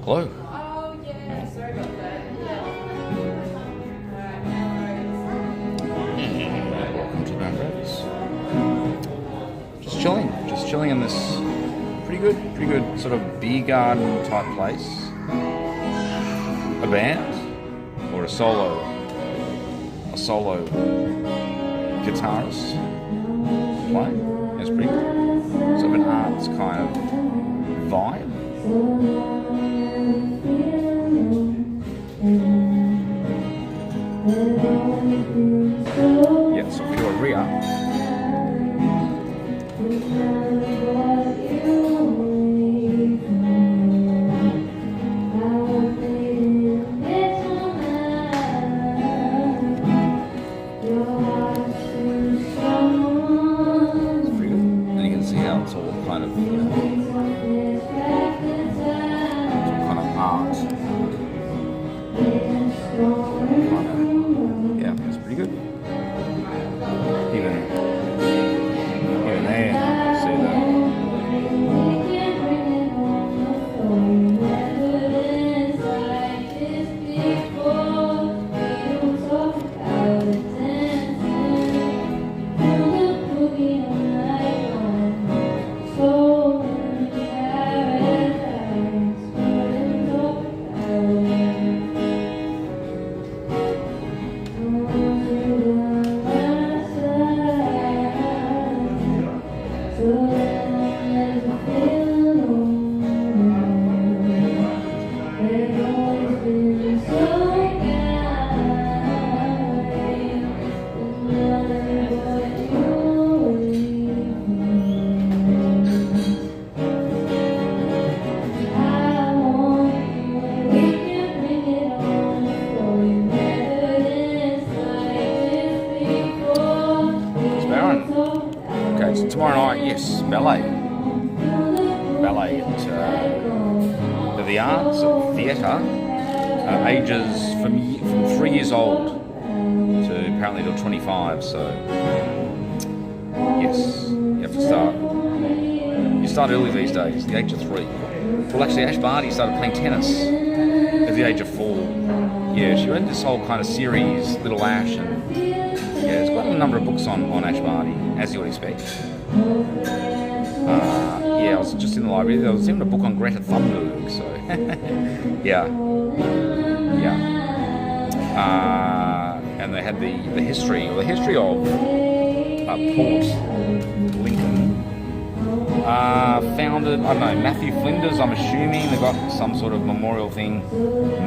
Hello. Oh, yeah. Sorry about that. Welcome to Mount Rose. Just chilling in this pretty good sort of beer garden type place. A band or a solo guitarist playing. It's pretty good. Sort of an arts kind of vibe. Yeah, so if you're a Ria, it's pretty good. And you can see how it's all kind of, kind of art. Yeah, it's pretty good. Even there, see that. Okay, so tomorrow night, yes, ballet at the Arts Theatre, ages from 3 years old to apparently till 25. So yes, you have to start. You start early these days, the age of 3. Well, actually, Ash Barty started playing tennis at the age of 4. Yeah, she read this whole kind of series, Little Ash, and yeah, there's quite a number of books on Ash Barty, as you would expect. Yeah, I was just in the library. There was even a book on Greta Thunberg, so yeah. And they had the history of Port Lincoln. Founded, I don't know, Matthew Flinders. I'm assuming they got some sort of memorial thing.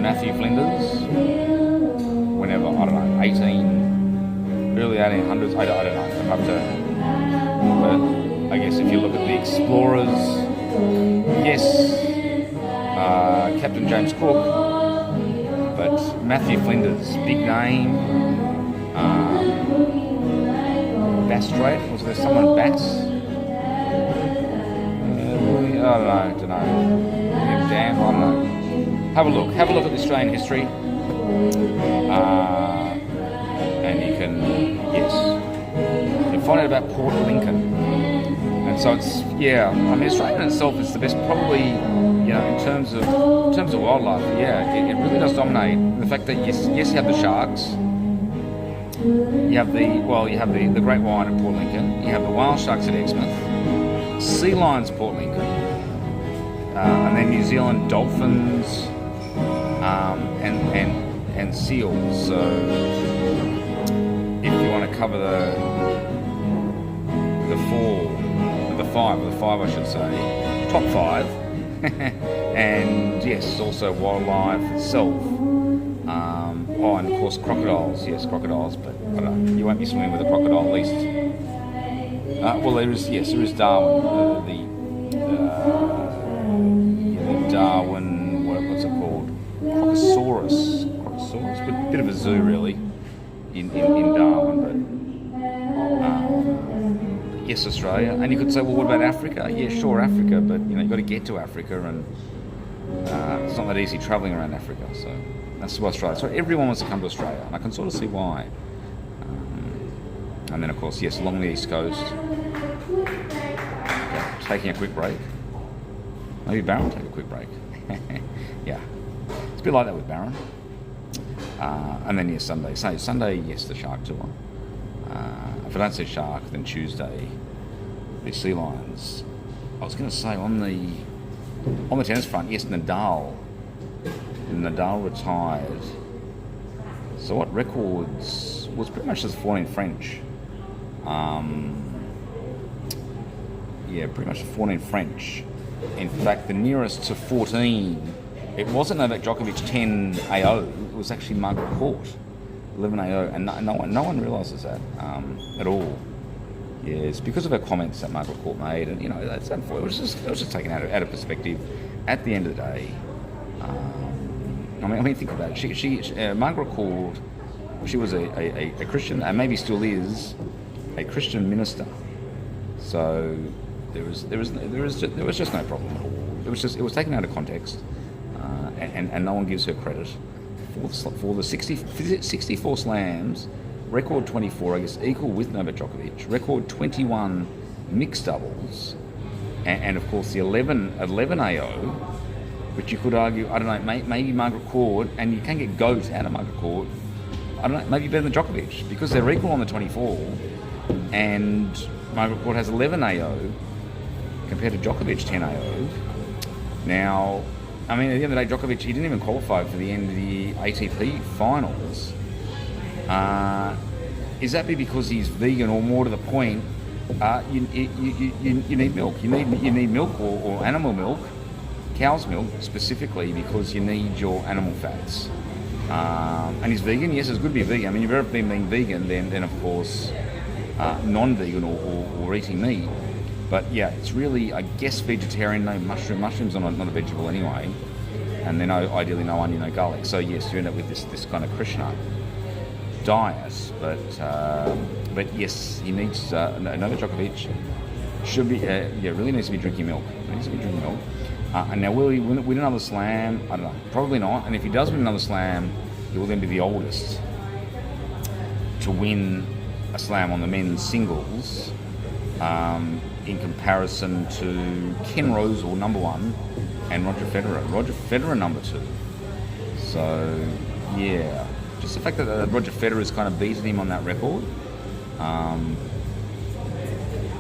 Matthew Flinders, whenever, I don't know, early 1800s. I don't know. I'd have to. But I guess if you look at the explorers, yes, Captain James Cook, but Matthew Flinders, big name. Bass Strait, was there someone Bass? I don't know. Damn, I don't know. Have a look at the Australian history, and you can find out about Port Lincoln. And so it's, yeah, I mean, Australia in itself is the best, probably, in terms of wildlife. Yeah, it really does dominate. The fact that yes, you have the sharks. You have the great white at Port Lincoln. You have the wild sharks at Exmouth. Sea lions, Port Lincoln, and then New Zealand dolphins, and seals. So if you want to cover the five, I should say, top 5, and yes, also wildlife itself. And of course crocodiles. Yes, crocodiles, but I don't know, you won't be swimming with a crocodile at least. Well, there is Darwin, the Darwin, what's it called? Crocosaurus, bit of a zoo really, in Darwin, but yes, Australia. And you could say, well, what about Africa? Yeah, sure, Africa, but you've got to get to Africa, and it's not that easy travelling around Africa. So that's why Australia. So everyone wants to come to Australia, and I can sort of see why. And then, of course, yes, along the east coast. Okay, taking a quick break. Maybe Barry will take a quick break. Yeah, it's a bit like that with Barron. And then Sunday. So Sunday, yes, the Shark Tour. If I don't see Shark, then Tuesday, the Sea Lions. I was going to say on the tennis front, yes, Nadal retired. So what records was pretty much just 14 French. Pretty much 14 French. In fact, the nearest to 14, it wasn't Novak Djokovic 10 AO. It was actually Margaret Court 11 AO, and no one realises that at all. Yes, because of her comments that Margaret Court made, and that's unfortunate. It was just taken out of perspective. At the end of the day, I mean, think about it. She Margaret Court, she was a Christian, and maybe still is a Christian minister. So there was just no problem at all. It was taken out of context, and no one gives her credit for the 64 slams. Record 24, I guess, equal with Novak Djokovic. Record 21 mixed doubles, and of course the 11 AO, which you could argue, I don't know, maybe Margaret Court, and you can get GOAT out of Margaret Court. I don't know, maybe better than Djokovic, because they're equal on the 24, and Margaret Court has 11 AO compared to Djokovic 10 AO. Now, I mean, at the end of the day, Djokovic, he didn't even qualify for the end of the ATP finals. Is that because he's vegan, or more to the point, you need milk? You need milk or animal milk, cow's milk specifically, because you need your animal fats. And he's vegan. Yes, it's good to be vegan. I mean, if you've ever been being vegan, then of course non-vegan or eating meat. But yeah, it's really, I guess, vegetarian. No mushroom. Mushrooms are not a vegetable anyway, and then ideally no onion, no garlic. So yes, you end up with this kind of Krishna diet, but yes, he needs Novak Djokovic should be really needs to be drinking milk. And now will he win another slam? I don't know, probably not. And if he does win another slam, he will then be the oldest to win a slam on the men's singles, in comparison to Ken Rosewall, number 1, and Roger Federer number 2. So yeah, just the fact that Roger Federer's kind of beaten him on that record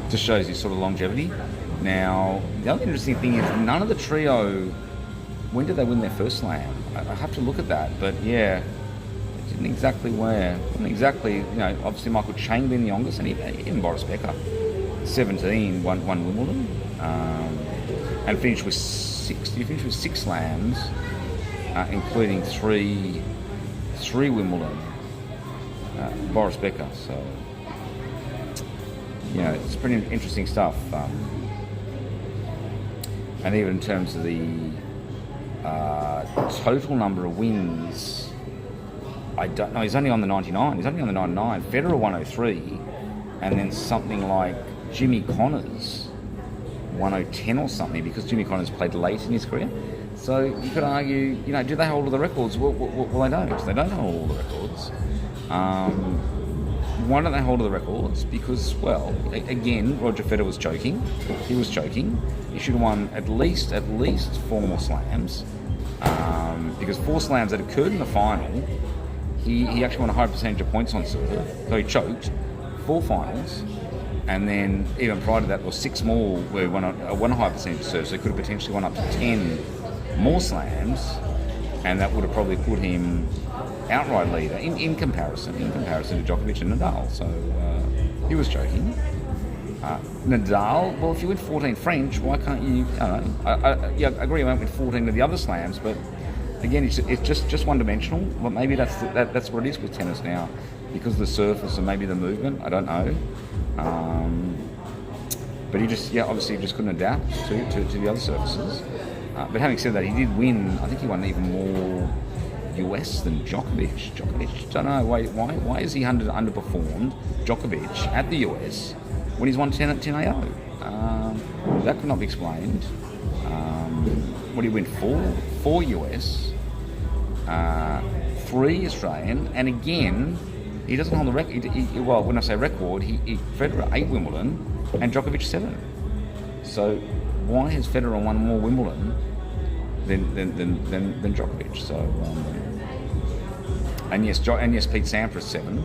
just shows his sort of longevity. Now, the other interesting thing is none of the trio, when did they win their first slam? I have to look at that, but yeah, it didn't exactly where. Obviously Michael Chamberlain, the youngest, and even Boris Becker, 17, won Wimbledon, and finished with 6 slams, including three Wimbledon. Boris Becker, so it's pretty interesting stuff. And even in terms of the total number of wins, I don't know. He's only on the 99. Federer 103, and then something like Jimmy Connors 110 or something, because Jimmy Connors played late in his career. So you could argue, do they hold all the records? Well, they don't. They don't hold all the records. Why don't they hold all the records? Because, well, again, Roger Federer was choking. He was choking. He should have won at least 4 more slams. Because 4 slams that occurred in the final, he actually won a high percentage of points on serve. So he choked 4 finals. And then even prior to that, there were 6 more where he won a high percentage of serve. So he could have potentially won up to 10 more slams. And that would have probably put him outright leader in comparison to Djokovic and Nadal. So he was joking. Nadal, well, if you win 14 French, why can't you? I don't know. I agree. I won't win 14 of the other slams, but again, it's just one dimensional. But maybe that's what it is with tennis now, because of the surface and maybe the movement. I don't know. But he obviously just couldn't adapt to the other surfaces. But having said that, he did win. I think he won even more US than Djokovic. Don't know why is he underperformed Djokovic at the US when he's won 10 AO? That could not be explained. What did he win? 4 US, 3 Australian, and again he doesn't hold the record. Well, when I say record, Federer 8 Wimbledon and Djokovic 7. So why has Federer won more Wimbledon than Djokovic. So, and yes, Pete Sampras 7.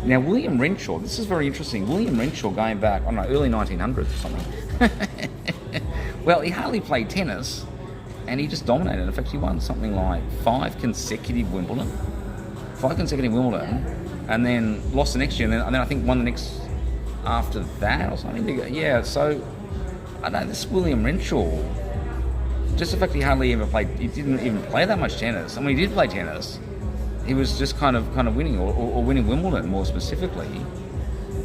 Now William Renshaw. This is very interesting. William Renshaw going back, I don't know, early 1900s or something. Well, he hardly played tennis, and he just dominated. In fact, he won something like 5 consecutive Wimbledon, and then lost the next year, and then I think won the next after that or something. Yeah, so I know this William Renshaw. Just the fact he hardly ever played, he didn't even play that much tennis. And when he did play tennis, he was just kind of winning, or winning Wimbledon more specifically.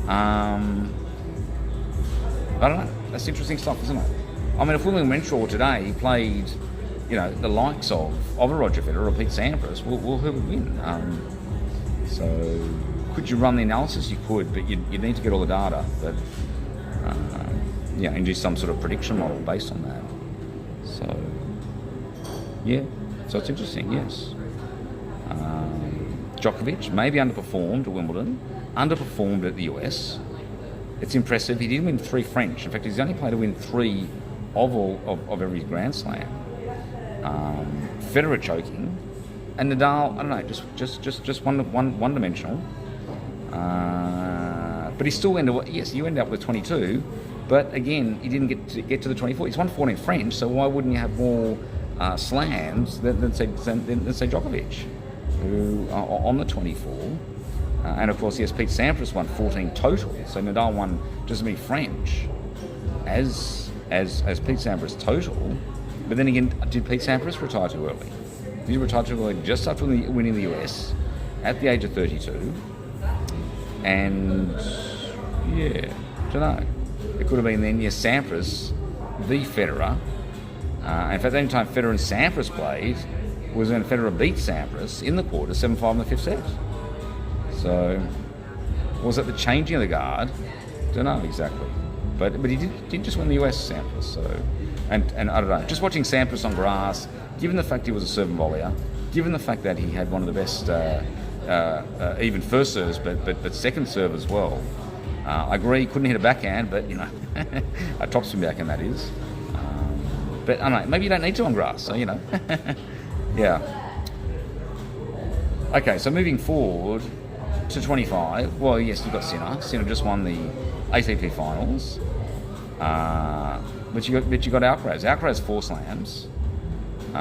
I don't know. That's interesting stuff, isn't it? I mean, if William Renshaw today played, the likes of a Roger Federer or Pete Sampras, well, who would win? So, could you run the analysis? You could, but you'd need to get all the data. But and do some sort of prediction model based on that. So, yeah. So it's interesting. Yes. Djokovic maybe underperformed at Wimbledon, underperformed at the US. It's impressive. He did win 3 French. In fact, he's the only player to win 3 of every Grand Slam. Federer choking, and Nadal, I don't know, just one dimensional. But he still ended up with 22. But again, he didn't get to the 24. He's won 14 French, so why wouldn't you have more slams than say Djokovic, who are on the 24? And of course, yes, Pete Sampras won 14 total. So Nadal won just as many French as Pete Sampras total. But then again, did Pete Sampras retire too early? Did he retire too early just after winning the US at the age of 32? And yeah, don't know. It could have been then, yes, Sampras v Federer. In fact, the only time Federer and Sampras played was when Federer beat Sampras in the quarter, 7-5 in the 5th set. So, was it the changing of the guard? Don't know exactly. But he did just win the US, Sampras. So, and I don't know. Just watching Sampras on grass, given the fact he was a serve and volleyer, given the fact that he had one of the best, even first serves, but second serve as well. I agree, couldn't hit a backhand, but a topspin backhand that is. But I don't know, maybe you don't need to on grass, so yeah. Okay, so moving forward to 25. Well, yes, you've got Sinner. Sinner just won the ATP finals. But you got Alcaraz. Alcaraz 4 slams. In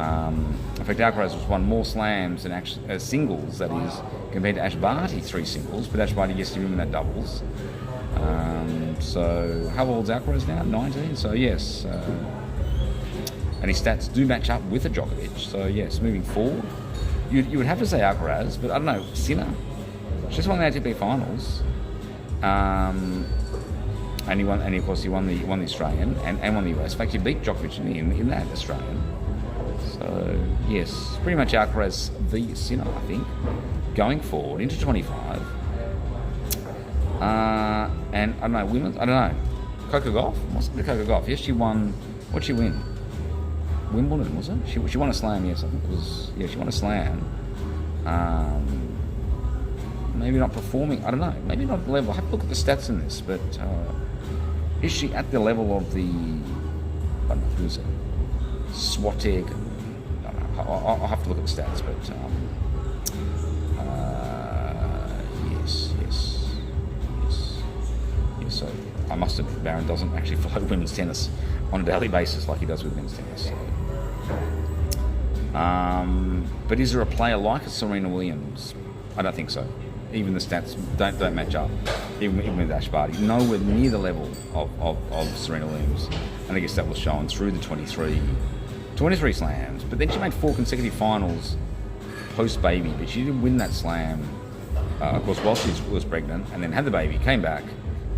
fact, Alcaraz was won more slams than singles, that is, compared to Ash Barty 3 singles. But Ash Barty, yes, didn't win that doubles. So how old's Alcaraz now? 19. So yes, and his stats do match up with a Djokovic. So yes, moving forward, you would have to say Alcaraz, but I don't know, Sinner. Just won the ATP finals, and of course he won the Australian and won the US. In fact, he beat Djokovic in that Australian. So yes, pretty much Alcaraz v Sinner, I think, going forward into 25. And I don't know, women's, I don't know. Coco Gauff? What's the Coco Gauff? Yes, she won. What'd she win? Wimbledon, was it? She won a slam, yes, I think it was. Yeah, she won a slam. Maybe not performing, I don't know. Maybe not at the level. I have to look at the stats in this, but is she at the level of the, I don't know, who is it? Swiatek? I don't know. I'll have to look at the stats, but yes. So I must admit, Barron doesn't actually follow women's tennis on a daily basis like he does with men's tennis. So. But is there a player like a Serena Williams? I don't think so. Even the stats don't match up. Even with Ash Barty, nowhere near the level of Serena Williams. And I guess that was shown through the 23 slams. But then she made 4 consecutive finals post-baby, but she didn't win that slam. Of course, while she was pregnant, and then had the baby, came back.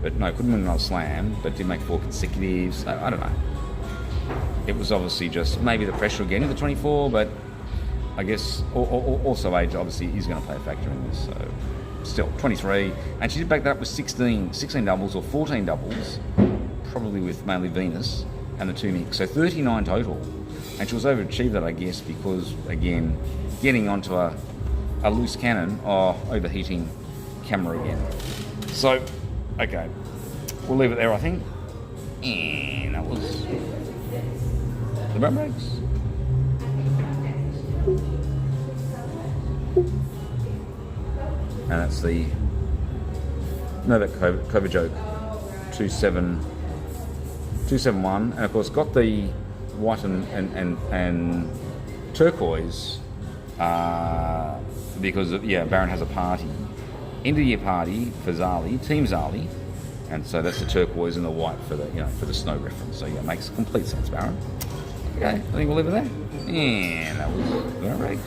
But no, couldn't win another slam, but did make 4 consecutives. I don't know. It was obviously just maybe the pressure of getting to the 24, but I guess also age obviously is going to play a factor in this. So still, 23. And she did back that up with 16 doubles or 14 doubles, probably with mainly Venus and the 2 mix. So 39 total. And she was overachieved that, I guess, because, again, getting onto a loose cannon or overheating camera again. So, okay, we'll leave it there, I think. And that was the Brum Breaks. And that's the Novak Kovacic 271, and of course got the white and turquoise because Barron has a party, end of year party for Zali, Team Zali, and so that's the turquoise and the white for the snow reference. So yeah, makes complete sense, Barron. Okay, I think we'll leave it there. And that was correct.